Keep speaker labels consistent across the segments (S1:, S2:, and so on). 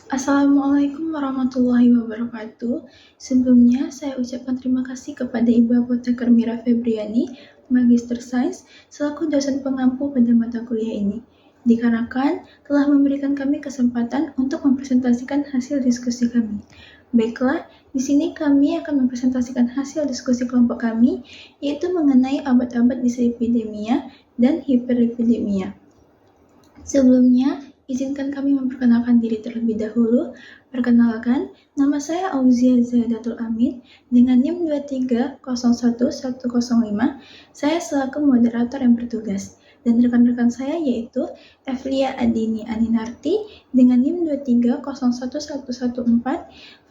S1: Assalamualaikum warahmatullahi wabarakatuh. Sebelumnya, saya ucapkan terima kasih kepada Ibu Apoteker Mira Febriani, Magister Sains, selaku dosen pengampu pada mata kuliah ini. Dikarenakan telah memberikan kami kesempatan untuk mempresentasikan hasil diskusi kami. Baiklah, di sini kami akan mempresentasikan hasil diskusi kelompok kami, yaitu mengenai obat-obat dislipidemia dan hiperlipidemia. Sebelumnya, izinkan kami memperkenalkan diri terlebih dahulu. Perkenalkan, nama saya Auzia Zahdatul Amin dengan NIM 2301105. Saya selaku moderator yang bertugas. Dan rekan-rekan saya yaitu Evlia Adini Aninarti dengan NIM 2301114,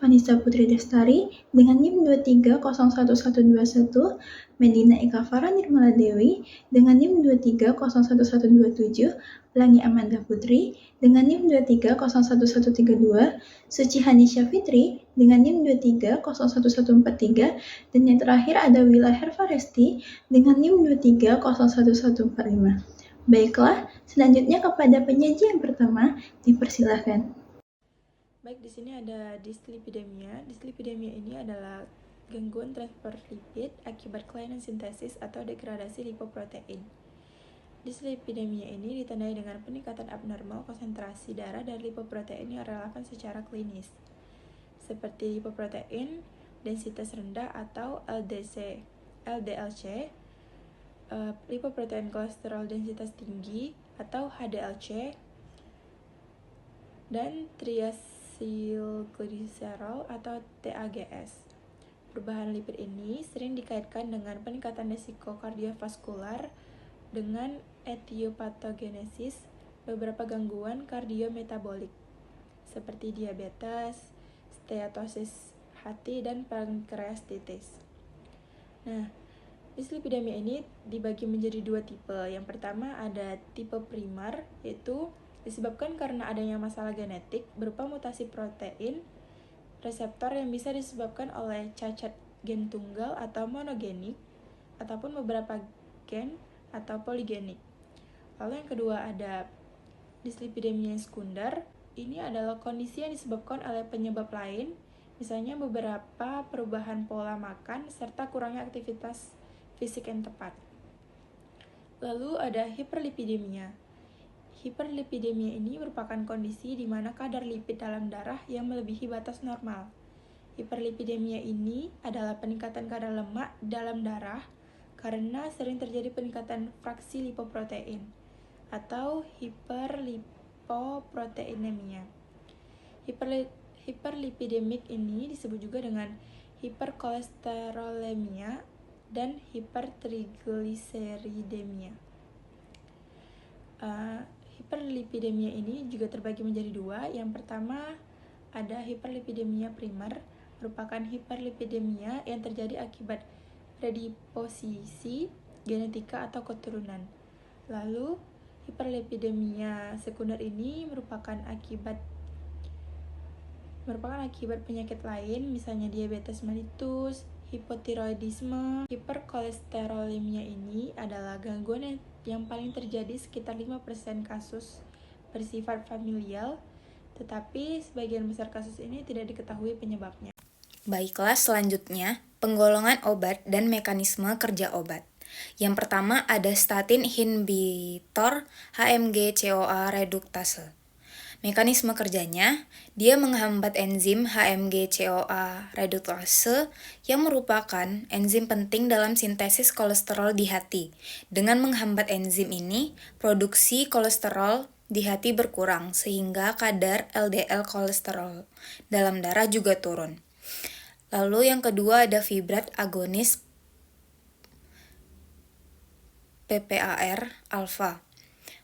S1: Vanessa Putri Destari dengan NIM 2301121, Medina Eka Farah Nirmala Dewi dengan NIM 2301127, Pelangi Amanda Putri dengan NIM 2301132, Suci Hanisha Fitri dengan NIM 2301143, dan yang terakhir ada Wila Herfaresti dengan NIM 2301145. Baiklah, selanjutnya kepada penyaji yang pertama, dipersilahkan.
S2: Baik, di sini ada dislipidemia. Dislipidemia ini adalah gangguan transport lipid akibat kelainan sintesis atau degradasi lipoprotein. Dislipidemia ini ditandai dengan peningkatan abnormal konsentrasi darah dan lipoprotein yang relevan secara klinis, seperti lipoprotein densitas rendah atau LDLC, lipoprotein kolesterol densitas tinggi atau HDLC, dan triacylglycerol atau TAGS. Perubahan lipid ini sering dikaitkan dengan peningkatan risiko kardiovaskular dengan etiopatogenesis beberapa gangguan kardiometabolik seperti diabetes, steatosis hati, dan pankreatitis. Nah, dislipidemia ini dibagi menjadi dua tipe. Yang pertama ada tipe primer, yaitu disebabkan karena adanya masalah genetik berupa mutasi protein reseptor yang bisa disebabkan oleh cacat gen tunggal atau monogenik ataupun beberapa gen atau poligenik. Lalu yang kedua ada dislipidemia sekunder. Ini adalah kondisi yang disebabkan oleh penyebab lain, misalnya beberapa perubahan pola makan serta kurangnya aktivitas fisik yang tepat. Lalu ada hiperlipidemia. Hiperlipidemia ini merupakan kondisi di mana kadar lipid dalam darah yang melebihi batas normal. Hiperlipidemia ini adalah peningkatan kadar lemak dalam darah karena sering terjadi peningkatan fraksi lipoprotein atau hiperlipoproteinemia. Hiperlipidemik ini disebut juga dengan hiperkolesterolemia dan hipertrigliseridemia. Hiperlipidemia ini juga terbagi menjadi dua. Yang pertama ada hiperlipidemia primer, merupakan hiperlipidemia yang terjadi akibat predisposisi genetika atau keturunan. Lalu hiperlipidemia sekunder ini merupakan akibat penyakit lain, misalnya diabetes mellitus, hipotiroidisme. Hiperkolesterolemia ini adalah gangguan yang paling terjadi sekitar 5% kasus bersifat familial, tetapi sebagian besar kasus ini tidak diketahui penyebabnya.
S3: Baiklah, selanjutnya penggolongan obat dan mekanisme kerja obat. Yang pertama ada statin inhibitor HMG CoA reduktase. Mekanisme kerjanya, dia menghambat enzim HMG CoA reduktase yang merupakan enzim penting dalam sintesis kolesterol di hati. Dengan menghambat enzim ini, produksi kolesterol di hati berkurang sehingga kadar LDL kolesterol dalam darah juga turun. Lalu yang kedua ada fibrat agonis PPAR alfa.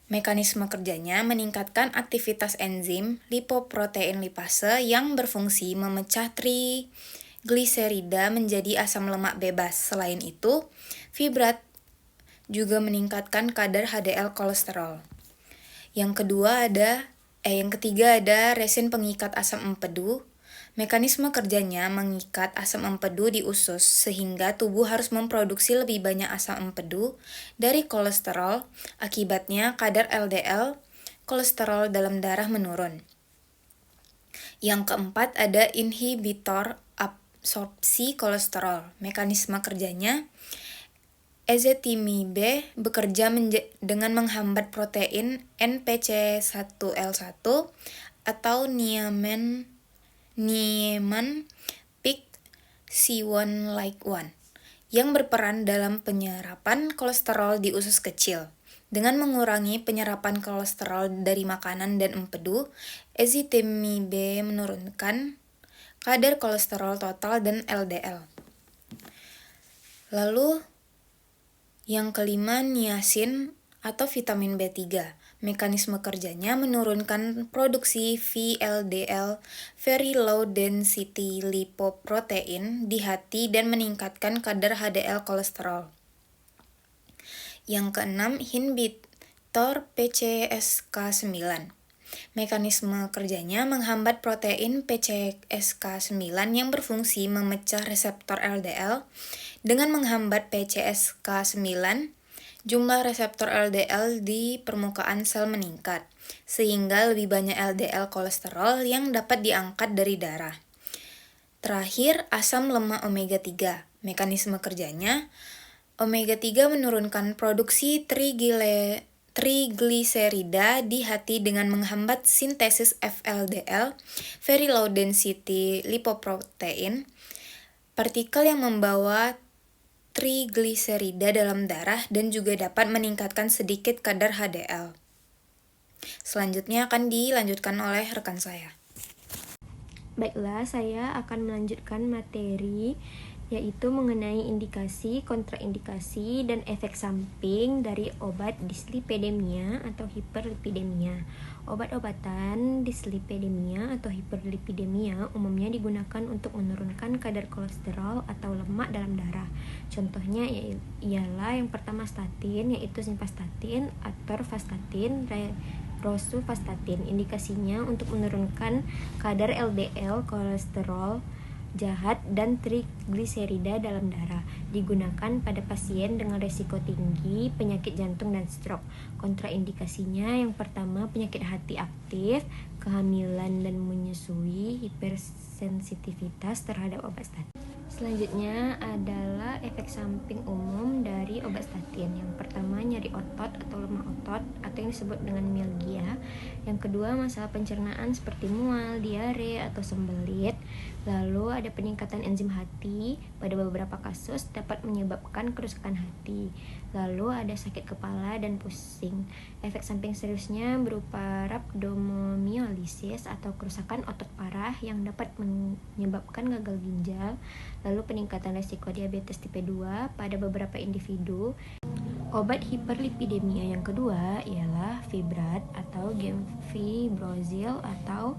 S3: Mekanisme kerjanya meningkatkan aktivitas enzim lipoprotein lipase yang berfungsi memecah trigliserida menjadi asam lemak bebas. Selain itu, fibrat juga meningkatkan kadar HDL kolesterol. Yang ketiga ada resin pengikat asam empedu. Mekanisme kerjanya mengikat asam empedu di usus sehingga tubuh harus memproduksi lebih banyak asam empedu dari kolesterol. Akibatnya kadar LDL kolesterol dalam darah menurun. Yang keempat ada inhibitor absorpsi kolesterol. Mekanisme kerjanya, ezetimibe bekerja dengan menghambat protein NPC1L1 atau Niemann Pick C1 like 1 yang berperan dalam penyerapan kolesterol di usus kecil. Dengan mengurangi penyerapan kolesterol dari makanan dan empedu, ezetimibe menurunkan kadar kolesterol total dan LDL. Lalu yang kelima, niacin atau vitamin B3. Mekanisme kerjanya menurunkan produksi VLDL, very low density lipoprotein, di hati dan meningkatkan kadar HDL kolesterol. Yang keenam, inhibitor PCSK9. Mekanisme kerjanya menghambat protein PCSK9 yang berfungsi memecah reseptor LDL. Dengan menghambat PCSK9, jumlah reseptor LDL di permukaan sel meningkat, sehingga lebih banyak LDL kolesterol yang dapat diangkat dari darah. Terakhir, asam lemak omega 3. Mekanisme kerjanya, omega 3 menurunkan produksi trigliserida di hati dengan menghambat sintesis FLDL, very low density lipoprotein, partikel yang membawa trigliserida dalam darah dan juga dapat meningkatkan sedikit kadar HDL. Selanjutnya akan dilanjutkan oleh rekan saya.
S4: Baiklah, saya akan melanjutkan materi yaitu mengenai indikasi, kontraindikasi, dan efek samping dari obat dislipidemia atau hiperlipidemia. Obat-obatan dislipidemia atau hiperlipidemia umumnya digunakan untuk menurunkan kadar kolesterol atau lemak dalam darah. Contohnya ialah yang pertama statin, yaitu simvastatin, atorvastatin, rosuvastatin. Indikasinya untuk menurunkan kadar LDL kolesterol jahat dan trigliserida dalam darah. Digunakan pada pasien dengan risiko tinggi penyakit jantung dan stroke. Kontraindikasinya yang pertama penyakit hati aktif, kehamilan dan menyusui, hipersensitivitas terhadap obat statin. Selanjutnya adalah efek samping umum dari obat statin. Yang pertama nyeri otot atau lemah otot atau yang disebut dengan myalgia. Yang kedua masalah pencernaan seperti mual, diare atau sembelit. Lalu ada peningkatan enzim hati, pada beberapa kasus dapat menyebabkan kerusakan hati. Lalu ada sakit kepala dan pusing. Efek samping seriusnya berupa rhabdomyolysis atau kerusakan otot parah yang dapat menyebabkan gagal ginjal. Lalu peningkatan risiko diabetes tipe 2 pada beberapa individu. Obat hiperlipidemia yang kedua ialah fibrat atau gemfibrozil atau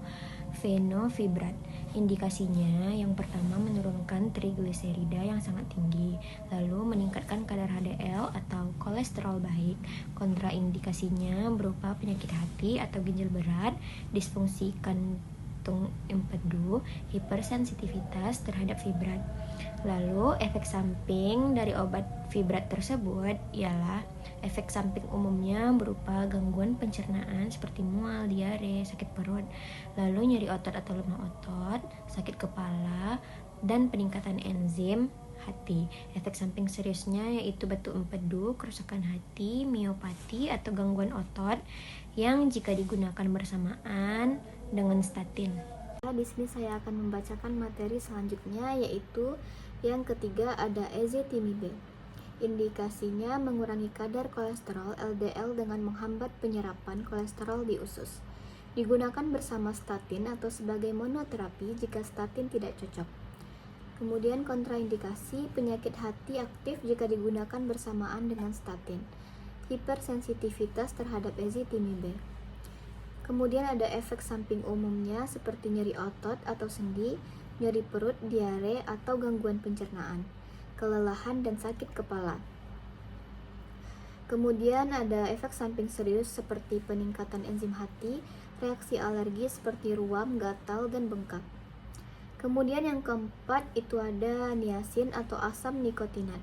S4: fenofibrat. Indikasinya yang pertama menurunkan trigliserida yang sangat tinggi, lalu meningkatkan kadar HDL atau kolesterol baik. Kontraindikasinya berupa penyakit hati atau ginjal berat, disfungsi kantung empedu, hipersensitivitas terhadap fibrat. Lalu efek samping dari obat fibrat tersebut ialah efek samping umumnya berupa gangguan pencernaan seperti mual, diare, sakit perut, lalu nyeri otot atau lemah otot, sakit kepala, dan peningkatan enzim hati. Efek samping seriusnya yaitu batu empedu, kerusakan hati, miopati atau gangguan otot yang jika digunakan bersamaan dengan statin. Di sini saya akan membacakan materi selanjutnya yaitu yang ketiga ada ezetimibe. Indikasinya mengurangi kadar kolesterol LDL dengan menghambat penyerapan kolesterol di usus. Digunakan bersama statin atau sebagai monoterapi jika statin tidak cocok. Kemudian kontraindikasi penyakit hati aktif jika digunakan bersamaan dengan statin. Hipersensitivitas terhadap ezetimibe. Kemudian ada efek samping umumnya seperti nyeri otot atau sendi, nyeri perut, diare atau gangguan pencernaan, kelelahan dan sakit kepala. Kemudian ada efek samping serius seperti peningkatan enzim hati, reaksi alergi seperti ruam, gatal, dan bengkak. Kemudian yang keempat itu ada niacin atau asam nikotinat.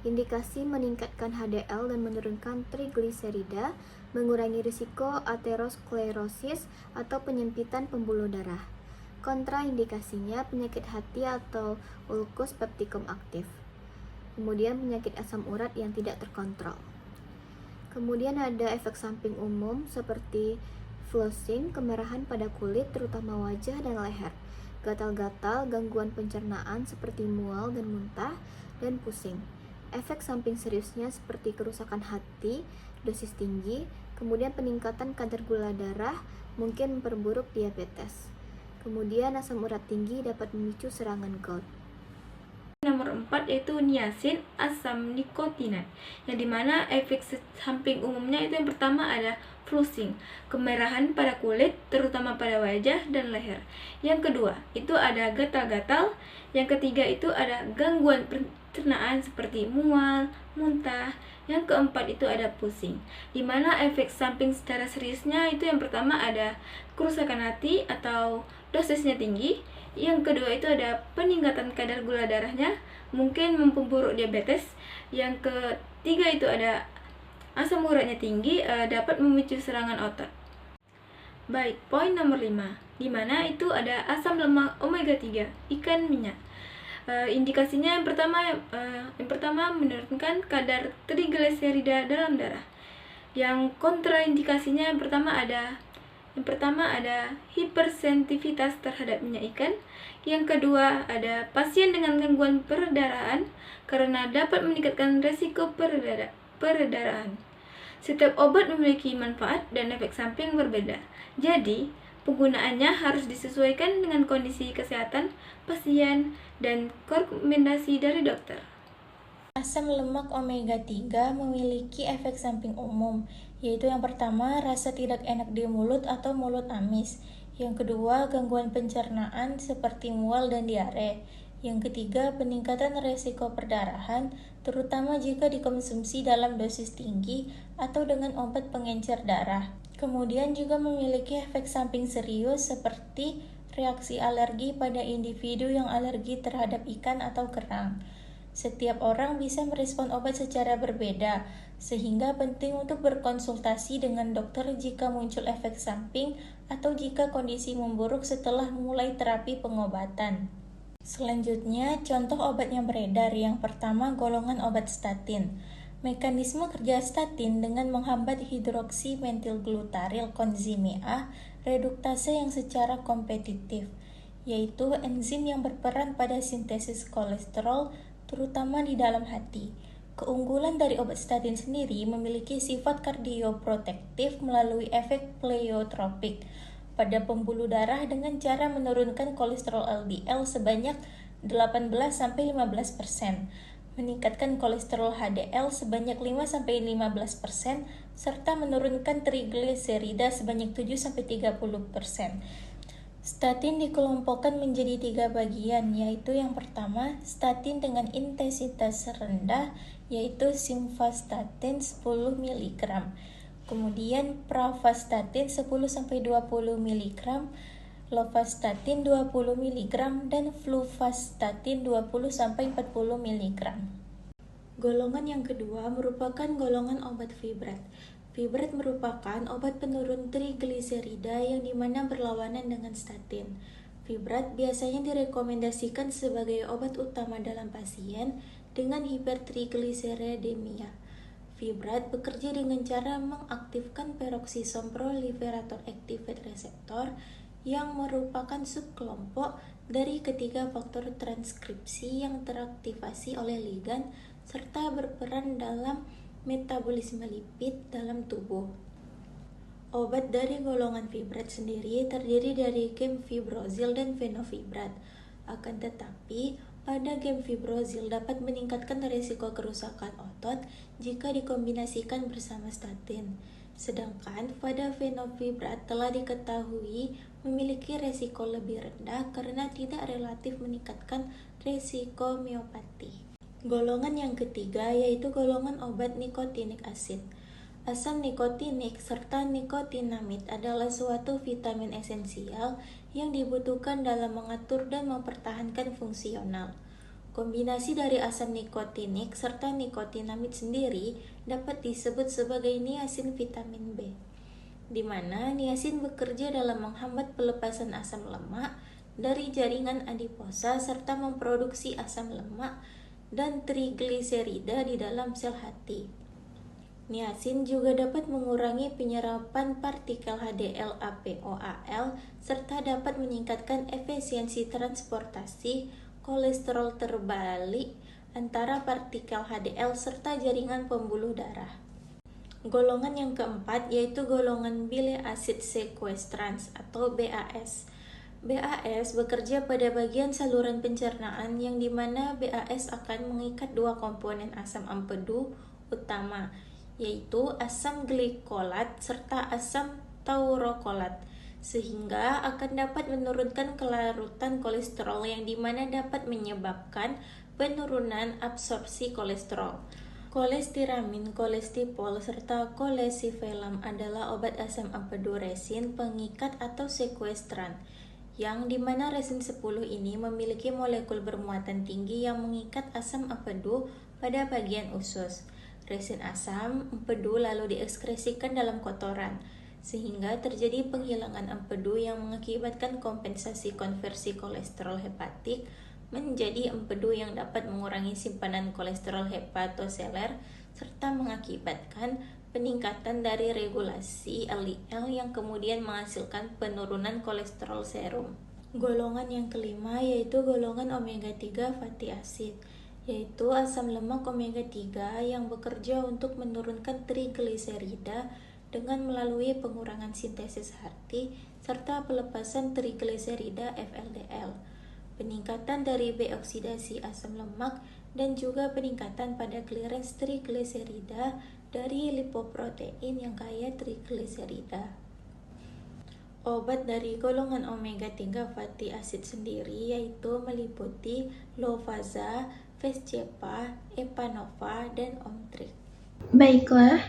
S4: Indikasi meningkatkan HDL dan menurunkan trigliserida, mengurangi risiko aterosklerosis atau penyempitan pembuluh darah. Kontraindikasinya penyakit hati atau ulkus peptikum aktif. Kemudian penyakit asam urat yang tidak terkontrol. Kemudian ada efek samping umum seperti flushing, kemerahan pada kulit terutama wajah dan leher, gatal-gatal, gangguan pencernaan seperti mual dan muntah, dan pusing. Efek samping seriusnya seperti kerusakan hati, dosis tinggi, kemudian peningkatan kadar gula darah, mungkin memperburuk diabetes. Kemudian asam urat tinggi dapat memicu serangan gout.
S2: Nomor 4 yaitu niacin asam nikotinat, yang dimana efek samping umumnya itu yang pertama ada flushing, kemerahan pada kulit terutama pada wajah dan leher. Yang kedua itu ada gatal-gatal. Yang ketiga itu ada gangguan pencernaan seperti mual, muntah. Yang keempat itu ada pusing, dimana efek samping secara seriusnya itu yang pertama ada kerusakan hati atau dosisnya tinggi. Yang kedua itu ada peningkatan kadar gula darahnya, mungkin memperburuk diabetes. Yang ketiga itu ada asam uratnya tinggi, dapat memicu serangan otot. Baik, poin nomor 5, dimana itu ada asam lemak omega 3, ikan minyak. Indikasinya yang pertama menurunkan kadar trigliserida dalam darah. Yang kontraindikasinya yang pertama ada hipersensitivitas terhadap minyak ikan. Yang kedua ada pasien dengan gangguan perdarahan karena dapat meningkatkan resiko perdarahan. Setiap obat memiliki manfaat dan efek samping berbeda. Jadi, penggunaannya harus disesuaikan dengan kondisi kesehatan pasien dan rekomendasi dari dokter.
S3: Asam lemak omega 3 memiliki efek samping umum, yaitu yang pertama, rasa tidak enak di mulut atau mulut amis. Yang kedua, gangguan pencernaan seperti mual dan diare. Yang ketiga, peningkatan resiko perdarahan, terutama jika dikonsumsi dalam dosis tinggi atau dengan obat pengencer darah. Kemudian juga memiliki efek samping serius seperti reaksi alergi pada individu yang alergi terhadap ikan atau kerang. Setiap orang bisa merespon obat secara berbeda, sehingga penting untuk berkonsultasi dengan dokter jika muncul efek samping atau jika kondisi memburuk setelah mulai terapi pengobatan. Selanjutnya, contoh obat yang beredar. Yang pertama, golongan obat statin. Mekanisme kerja statin dengan menghambat hidroksi metilglutaril koenzim A reduktase yang secara kompetitif, yaitu enzim yang berperan pada sintesis kolesterol terutama di dalam hati. Keunggulan dari obat statin sendiri memiliki sifat kardioprotektif melalui efek pleiotropik pada pembuluh darah dengan cara menurunkan kolesterol LDL sebanyak 18-15%, meningkatkan kolesterol HDL sebanyak 5-15%, serta menurunkan trigliserida sebanyak 7-30%. Statin dikelompokkan menjadi 3 bagian, yaitu yang pertama, statin dengan intensitas rendah, yaitu simvastatin 10 mg. Kemudian pravastatin 10-20 mg, lovastatin 20 mg, dan fluvastatin 20-40 mg. Golongan yang kedua merupakan golongan obat fibrat. Fibrat merupakan obat penurun trigliserida yang dimana berlawanan dengan statin. Fibrat biasanya direkomendasikan sebagai obat utama dalam pasien dengan hipertrigliseridemia. Fibrat bekerja dengan cara mengaktifkan peroksisom proliferator activate receptor yang merupakan subkelompok dari ketiga faktor transkripsi yang teraktivasi oleh ligan serta berperan dalam metabolisme lipid dalam tubuh. Obat dari golongan fibrat sendiri terdiri dari gemfibrozil dan fenofibrat. Akan tetapi, pada gemfibrozil dapat meningkatkan risiko kerusakan otot jika dikombinasikan bersama statin. Sedangkan pada fenofibrat telah diketahui memiliki risiko lebih rendah karena tidak relatif meningkatkan risiko miopati. Golongan yang ketiga yaitu golongan obat nikotinik asid. Asam nikotinik serta nikotinamid adalah suatu vitamin esensial yang dibutuhkan dalam mengatur dan mempertahankan fungsional. Kombinasi dari asam nikotinik serta nikotinamid sendiri dapat disebut sebagai niacin vitamin B, di mana niacin bekerja dalam menghambat pelepasan asam lemak
S5: dari jaringan adiposa serta memproduksi asam lemak dan trigliserida di dalam sel hati. Niacin juga dapat mengurangi penyerapan partikel HDL-APOAL serta dapat meningkatkan efisiensi transportasi kolesterol terbalik antara partikel HDL serta jaringan pembuluh darah. Golongan yang keempat yaitu golongan bile acid sequestrans atau BAS. BAS bekerja pada bagian saluran pencernaan yang dimana BAS akan mengikat dua komponen asam empedu utama, yaitu asam glikolat serta asam taurokolat, sehingga akan dapat menurunkan kelarutan kolesterol yang dimana dapat menyebabkan penurunan absorpsi kolesterol. Kolestiramin, kolestipol, serta kolesifelam adalah obat asam empedu resin pengikat atau sekuestran, yang dimana resin 10 ini memiliki molekul bermuatan tinggi yang mengikat asam empedu pada bagian usus. Resin asam empedu lalu diekskresikan dalam kotoran, sehingga terjadi penghilangan empedu yang mengakibatkan kompensasi konversi kolesterol hepatik menjadi empedu yang dapat mengurangi simpanan kolesterol hepatoseler serta mengakibatkan peningkatan dari regulasi LDL yang kemudian menghasilkan penurunan kolesterol serum. Golongan yang kelima yaitu golongan omega 3 fatty acid, yaitu asam lemak omega 3 yang bekerja untuk menurunkan trigliserida dengan melalui pengurangan sintesis hati serta pelepasan trigliserida FLDL, peningkatan dari oksidasi asam lemak, dan juga peningkatan pada clearance trigliserida dari lipoprotein yang kaya trigliserida. Obat dari golongan omega 3 fatty acid sendiri yaitu meliputi Lovaza, Vescepa, Epanova, dan Omtrix.
S1: Baiklah,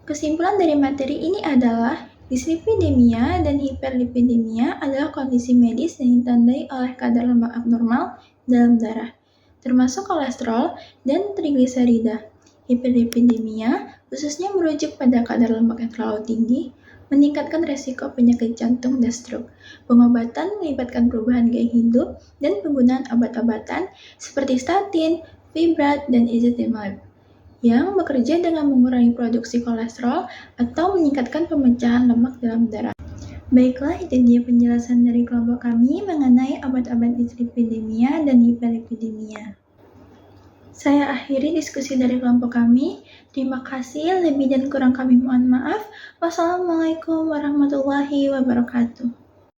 S1: kesimpulan dari materi ini adalah dislipidemia dan hiperlipidemia adalah kondisi medis yang ditandai oleh kadar lemak abnormal dalam darah, termasuk kolesterol dan trigliserida. Hiperlipidemia khususnya merujuk pada kadar lemak yang terlalu tinggi, meningkatkan resiko penyakit jantung dan stroke. Pengobatan melibatkan perubahan gaya hidup dan penggunaan obat-obatan seperti statin, fibrat, dan ezetimibe yang bekerja dengan mengurangi produksi kolesterol atau meningkatkan pemecahan lemak dalam darah. Baiklah, itu dia penjelasan dari kelompok kami mengenai obat-obat dislipidemia dan hiperlipidemia. Saya akhiri diskusi dari kelompok kami. Terima kasih, lebih dan kurang kami mohon maaf. Wassalamualaikum warahmatullahi wabarakatuh.